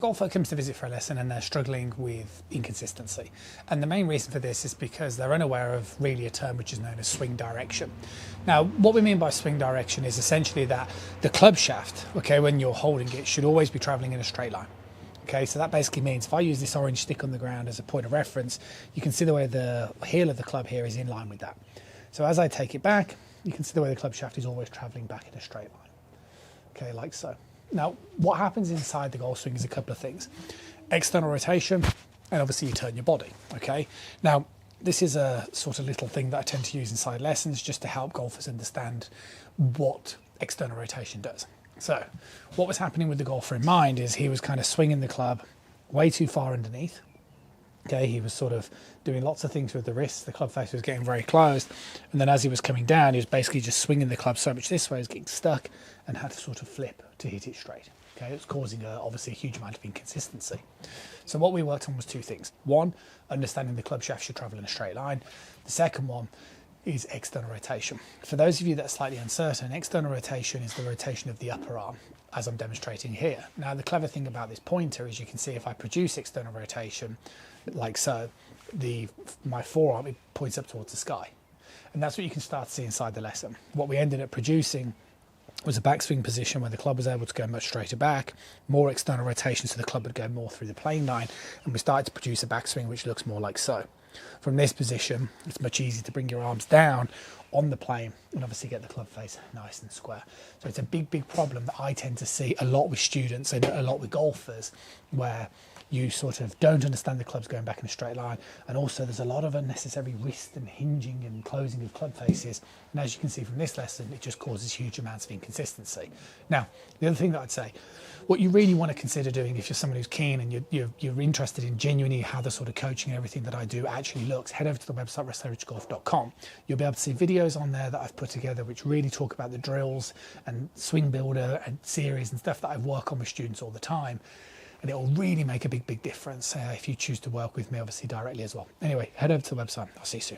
Golfer comes to visit for a lesson and they're struggling with inconsistency. And the main reason for this is because they're unaware of really a term which is known as swing direction. Now, what we mean by swing direction is essentially that the club shaft, okay, when you're holding it, should always be traveling in a straight line. Okay, so that basically means if I use this orange stick on the ground as a point of reference, you can see the way the heel of the club here is in line with that. So as I take it back, you can see the way the club shaft is always traveling back in a straight line. Okay, like so. Now, what happens inside the golf swing is a couple of things. External rotation, and obviously you turn your body, okay? Now, this is a sort of little thing that I tend to use inside lessons just to help golfers understand what external rotation does. So, what was happening with the golfer in mind is he was kind of swinging the club way too far underneath. Okay, he was sort of doing lots of things with the wrists. The club face was getting very closed. And then as he was coming down, he was basically just swinging the club so much this way, he was getting stuck and had to sort of flip to hit it straight. Okay, it was causing obviously a huge amount of inconsistency. So what we worked on was two things. One, understanding the club shaft should travel in a straight line. The second one is external rotation. For those of you that are slightly uncertain, external rotation is the rotation of the upper arm, as I'm demonstrating here. Now, the clever thing about this pointer is you can see if I produce external rotation, like so, my forearm, it points up towards the sky. And that's what you can start to see inside the lesson. What we ended up producing was a backswing position where the club was able to go much straighter back, more external rotation so the club would go more through the plane line, and we started to produce a backswing which looks more like so. From this position, it's much easier to bring your arms down on the plane and obviously get the club face nice and square. So it's a big problem that I tend to see a lot with students and a lot with golfers, where you sort of don't understand the clubs going back in a straight line, and also there's a lot of unnecessary wrist and hinging and closing of club faces, and as you can see from this lesson, it just causes huge amounts of inconsistency. Now, the other thing that I'd say, what you really want to consider doing if you're someone who's keen and you're interested in genuinely how the sort of coaching and everything that I do actually looks, head over to the website restorativegolf.com. You'll be able to see videos on there that I've put together which really talk about the drills and swing builder and series and stuff that I work on with students all the time. And it will really make a big difference if you choose to work with me, obviously directly as well. Anyway, head over to the website. I'll see you soon.